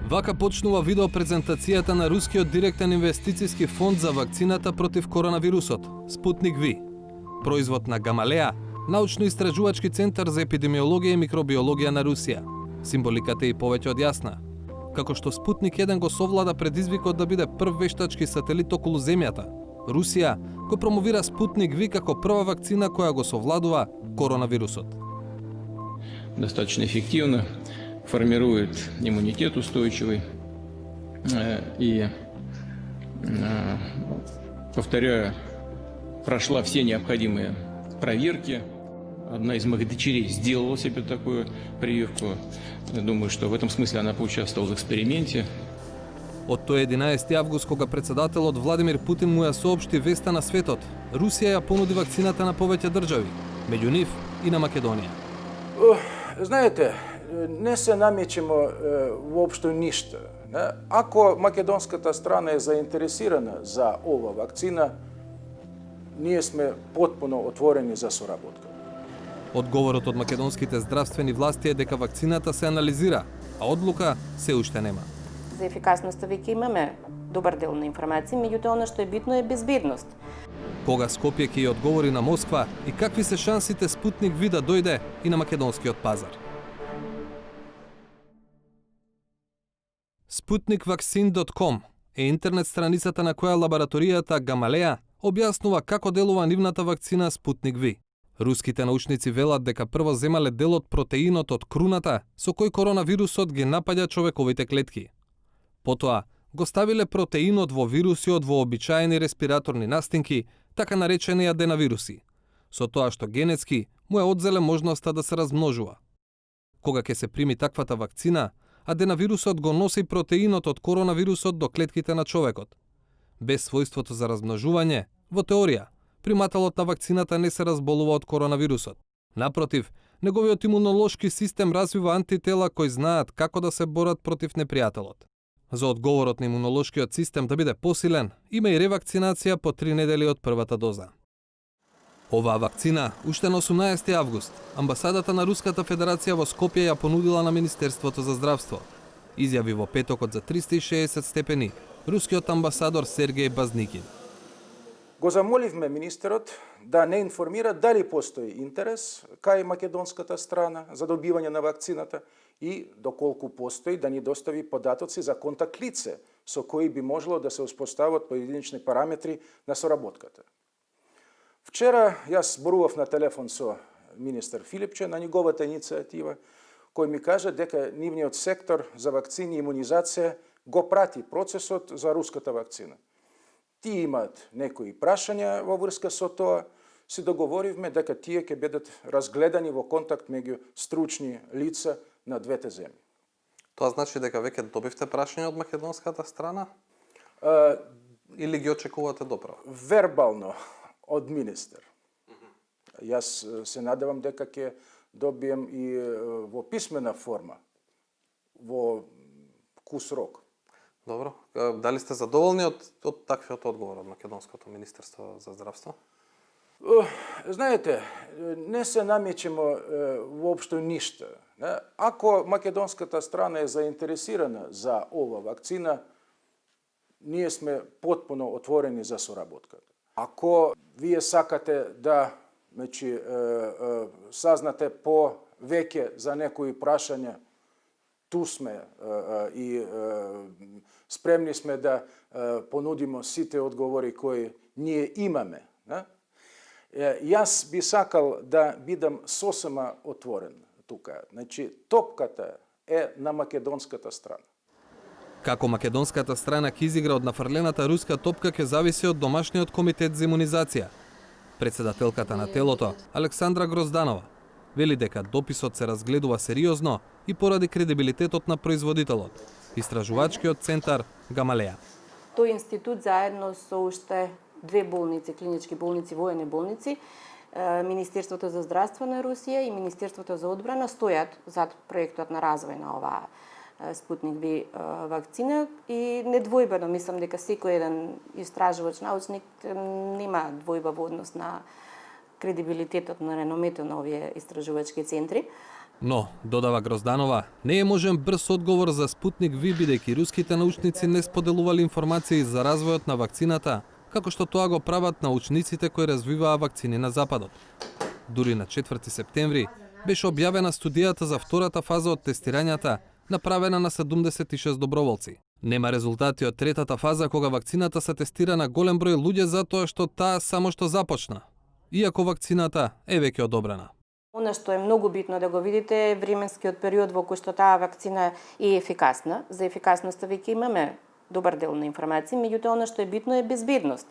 Вака почнува видеопрезентацијата на рускиот директен инвестицијски фонд за вакцината против коронавирусот, Спутник V. Производ на Гамалеа, научно-истражувачки центар за епидемиологија и микробиологија на Русија. Символиката е и повеќе од јасна. Како што Спутник 1 го совлада предизвикот да биде прв вештачки сателит околу Земјата, Русија го промовира Спутник V како прва вакцина која го совладува коронавирусот. Достаточно эффективно формирует иммунитет устойчивый и, повторяю, прошла все необходимые проверки. Одна из моих дочерей сделала себе такую прививку. Я думаю, что в этом смысле она поучаствовала в эксперименте. Од тој 11 август, кога председателот Владимир Путин му ја соопшти веста на светот, Русија ја понуди вакцината на повеќе држави, меѓу нив и на Македонија. Знаете, не се намеќемо воопшто ништа. Ако македонската страна е заинтересирана за ова вакцина, ние сме потпуно отворени за соработка. Одговорот од македонските здравствени власти е дека вакцината се анализира, а одлука се уште нема. За ефикасноста веќе имаме добар дел на информации, меѓутоа она што е битно е безбедност. Кога Скопје ќе одговори на Москва и какви се шансите Спутник V да дојде и на македонскиот пазар? Sputnikvaccine.com е интернет страницата на која лабораторијата Гамалеа објаснува како делува нивната вакцина Спутник V. Руските научници велат дека прво земале дел од протеинот од круната со кој коронавирусот ги напаѓа човековите клетки. Потоа го ставиле протеинот во вирусиот во обичаени респираторни настинки, така наречени аденавируси, со тоа што генетски му е одзеле можноста да се размножува. Кога ќе се прими таквата вакцина, аденавирусот го носи протеинот од коронавирусот до клетките на човекот. Без својството за размножување, во теорија, примателот на вакцината не се разболува од коронавирусот. Напротив, неговиот имунолошки систем развива антитела кои знаат како да се борат против непријателот. За одговорот на имунолошкиот систем да биде посилен, има и ревакцинација по 3 недели од првата доза. Оваа вакцина, уште на 18 август, амбасадата на Руската Федерација во Скопје ја понудила на Министерството за здравство. Изјави во петокот за 360 степени рускиот амбасадор Сергеј Базникин. Го замоливме министерот да не информира дали постои интерес кај македонската страна за добивање на вакцината и доколку постои да ни достави податоци за контакт лице со кои би можело да се успостават поединечни параметри на соработката. Вчера јас зборував на телефон со министер Филипче на неговата иницијатива, кој ми кажа дека нивниот сектор за вакцини и имунизација го прати процесот за руската вакцина. Тие имаат некои прашања во врска со тоа, се договоривме дека тие ќе бидат разгледани во контакт меѓу стручни лица на двете земји. Тоа значи дека веќе добивте прашања од македонската страна? Или ги очекувате доправо? Вербално од министер. Јас се надевам дека ќе добием и во писмена форма, во кус рок. Добро. Дали сте задоволни од таквиот одговор од Македонското Министерство за здравство? Знаете, не се намеќемо воопшто ништа. Ако македонската страна е заинтересирана за ова вакцина, ние сме потпуно отворени за соработката. Ако вие сакате да сазнате повеќе за некои прашања, ту сме и спремни сме да понудимо сите одговори кои ние имаме. Јас би сакал да бидам сосема отворен тука. Значи, топката е на македонската страна. Како македонската страна ќе изигра од нафрлената руска топка ќе зависи од домашниот комитет за имунизација. Председателката на телото, Александра Грозданова, вели дека дописот се разгледува сериозно и поради кредибилитетот на производителот, истражувачкиот центар Гамалеа. Тој институт заедно со уште 2 болници, клинички болници, воени болници, Министерството за здравство на Русија и Министерството за одбрана стојат зад проектот на развој на оваа Спутник V вакцина и недвојбено мислам дека секој еден истражувач, научник нема двојба во однос на кредибилитетот на реномето на овие истражувачки центри. Но, додава Грозданова, не е можен брз одговор за Спутник V бидејќи руските научници не споделували информации за развојот на вакцината, како што тоа го прават научниците кои развиваа вакцини на Западот. Дури на 4 септември беше објавена студијата за втората фаза од тестирањата, направена на 76 доброволци. Нема резултати од третата фаза кога вакцината се тестира на голем број луѓе затоа што таа само што започна, иако вакцината е веќе одобрена. Она што е многу битно да го видите е временскиот период во кој што таа вакцина е ефикасна. За ефикасноста веќе имаме добар дел на информации, меѓутоа она што е битно е безбедност.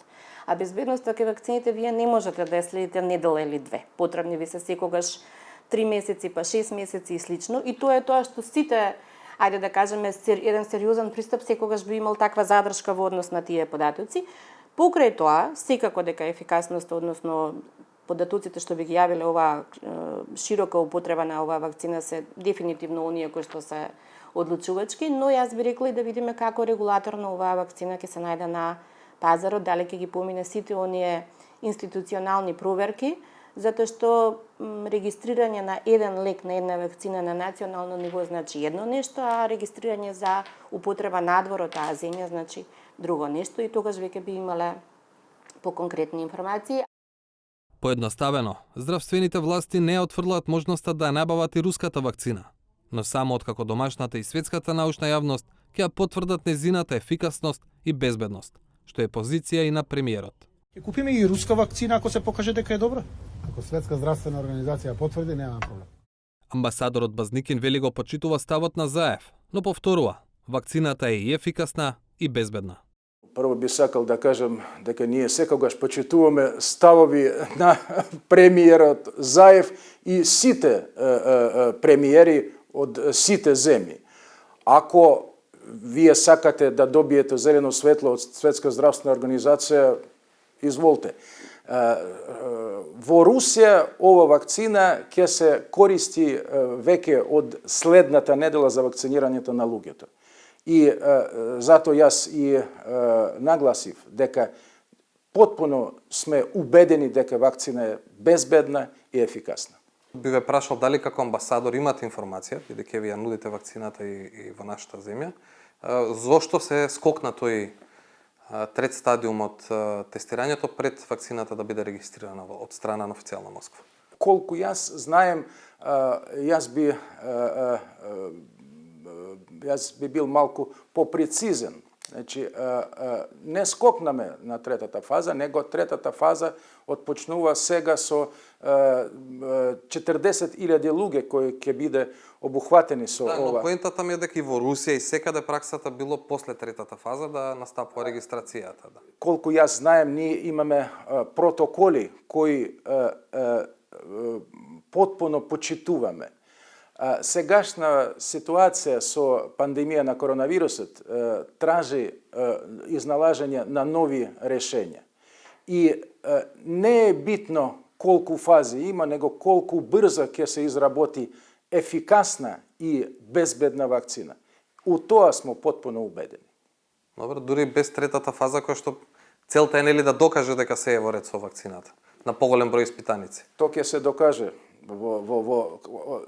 А безбедноста кај вакцините вие не можете да ја следите недела или две. Потребни ви се секогаш 3 месеци, па 6 месеци и слично. И тоа е тоа што сите, ајде да кажеме, еден сериозен пристап секогаш би имал таква задршка во однос на тие податоци. Покрај тоа, секако дека ефикасноста, односно податоците што би ги јавиле оваа широка употреба на оваа вакцина се дефинитивно оние кои што се одлучувачки, но јас би рекла и да видиме како регулатор на оваа вакцина ќе се најде на пазарот, дали ќе ги помине сите оние институционални проверки, затоа што регистрирање на еден лек на една вакцина на национално ниво значи едно нешто, а регистрирање за употреба надвор од таа земја значи друго нешто и тогаш веќе би имале поконкретни информации. Поедноставено, здравствените власти не отфрлаат можноста да ја набават и руската вакцина, но само откако домашната и светската научна јавност ќе ја потврдат незината ефикасност и безбедност, што е позиција и на премиерот. Ќе купиме и руска вакцина ако се покаже дека е добра. Ако Светска здравствена организација потврди, нема проблем. Амбасадорот Базникин вели го почитува ставот на Заев, но повторува, вакцината е и ефикасна и безбедна. Прво би сакал да кажам дека ние секогаш почитуваме ставови на премиерот Заев и сите премиери од сите земји. Ако вие сакате да добиете зелено светло од Светска здравствена организација, изволте. Во Русија ова вакцина ќе се користи веќе од следната недела за вакцинирањето на луѓето. И затоа јас и нагласив дека потпуно сме убедени дека вакцина е безбедна и ефикасна. Би ве прашал дали како амбасадор имате информација, бидејќи ви ја нудите вакцината и во нашата земја, зошто се скокна тој трет стадиум од тестирањето пред вакцината да биде регистрирана од страна на официјална Москва? Колку јас знаем, јас би бил малку попрецизен. Значи, не скокнаме на третата фаза, него третата фаза отпочнува сега со 40.000 луѓе кои ќе биде обухватени со ова. Но поентата ми е дека и во Русија и секаде праксата било после третата фаза да настапува регистрацијата. Да. Колку јас знаем, ние имаме протоколи кои потпуно почитуваме. Сегашна ситуација со пандемија на коронавирусот тражи изналажање на нови решења. И не е битно колку фази има, него колку брзо ќе се изработи ефикасна и безбедна вакцина. У тоа смо потпуно убедени. Добро, дури без третата фаза која што целта е нели да докаже дека се е во ред со вакцината на поголем број испитаници. Тоа ќе се докаже.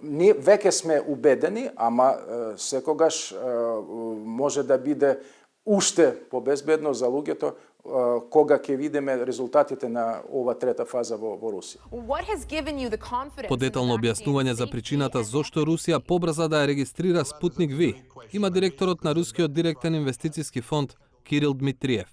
Ние веќе сме убедени, ама секогаш може да биде уште побезбедно за луѓето кога ќе видиме резултатите на ова трета фаза во Русија. Подетално објаснување за причината зошто Русија побрза да ја регистрира Спутник V има директорот на Рускиот директен инвестициски фонд Кирил Дмитриев.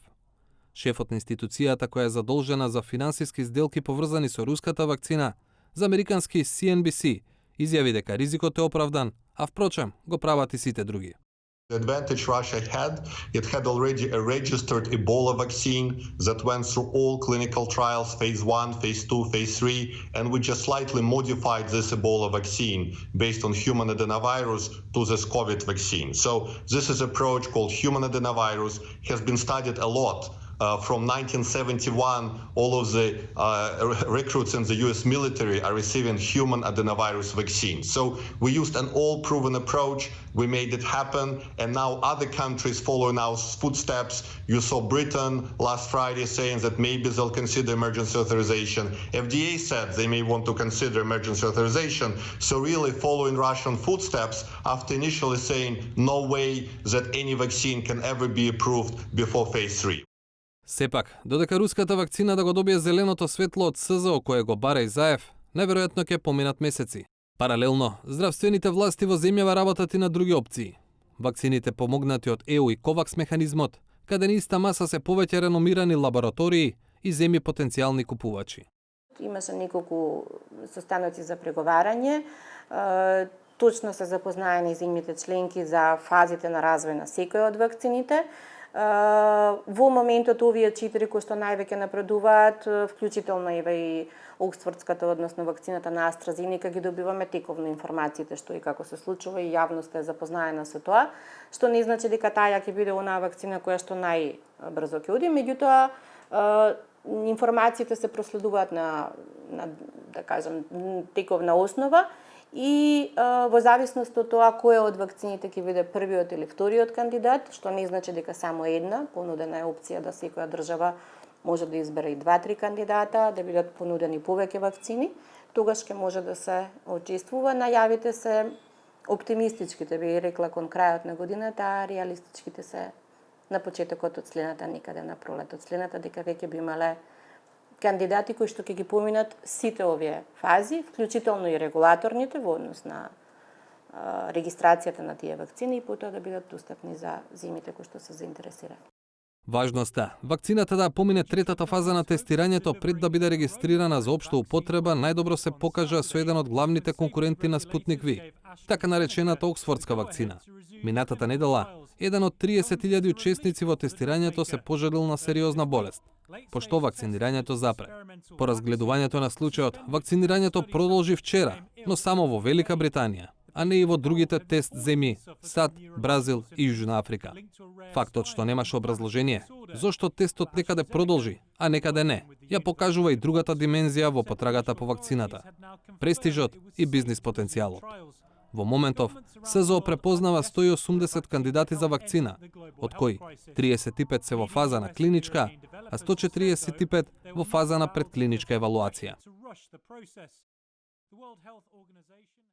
Шефот на институцијата која е задолжена за финансиски сделки поврзани со руската вакцина за американски CNBC изјави дека ризикот е оправдан, а впрочем го прават и сите други. The advantage Russia had, it had already a registered Ebola vaccine that went through all clinical trials, phase 1, phase 2, phase 3, and we just slightly modified this Ebola vaccine based on human adenovirus to this COVID vaccine. So this is approach called human adenovirus has been studied a lot from 1971, all of the recruits in the US military are receiving human adenovirus vaccine. So we used an all-proven approach. We made it happen, and now other countries following our footsteps. You saw Britain last Friday saying that maybe they'll consider emergency authorization. FDA said they may want to consider emergency authorization. So really following Russian footsteps after initially saying no way that any vaccine can ever be approved before phase 3. Сепак, додека руската вакцина да го добие зеленото светло од СЗО кое го бара и Заев, неверојатно ќе поминат месеци. Паралелно, здравствените власти во земјава работат и на други опции. Вакцините помогнати од ЕУ и КОВАКС механизмот, каде на иста маса се повеќе реномирани лаборатории и земји потенцијални купувачи. Имаше неколку состаноци за преговарање. Точно се запознаени земјите членки за фазите на развој на секој од вакцините. Во моментот овие 4 кои што највеќе напредуваат, вклучително и Оксфордската, односно вакцината на AstraZeneca, ги добиваме тековно информациите што и како се случува и јавноста е запознаена со тоа, што не значи дека таа ќе биде онаа вакцина која што најбрзо ќе оди, меѓутоа информациите се проследуваат на да кажам тековна основа и во зависност од тоа кој од вакцините ќе биде првиот или вториот кандидат, што не значи дека само една, понудена е опција да секоја држава може да избере и 2-3 кандидата, да бидат понудени повеќе вакцини, тогаш ќе може да се учествува. Најавите се оптимистичките, би рекла, кон крајот на годината, а реалистичките се на почетокот од следната, некаде на пролет од следната, дека веќе би имале кандидати кои што ќе ги поминат сите овие фази, вклучително и регулаторните во однос на регистрацијата на тие вакцини и потоа да бидат достапни за земјите кои што се заинтересирани. Важноста вакцината да помине третата фаза на тестирањето пред да биде регистрирана за општа употреба најдобро се покажа со еден од главните конкуренти на Спутник V, така наречената Оксфордска вакцина. Минатата недела, еден од 30.000 учесници во тестирањето се пожалил на сериозна болест, пошто вакцинирањето запре. По разгледувањето на случајот, вакцинирањето продолжи вчера, но само во Велика Британија, а не и во другите тест земји, САД, Бразил и Јужна Африка. Фактот што немаше образложение, зошто тестот некаде продолжи, а некаде не, ја покажува и другата димензија во потрагата по вакцината, престижот и бизнис потенцијалот. Во моментов, СЗО препознава 180 кандидати за вакцина, од кои 35 се во фаза на клиничка, а 145 во фаза на предклиничка евалуација.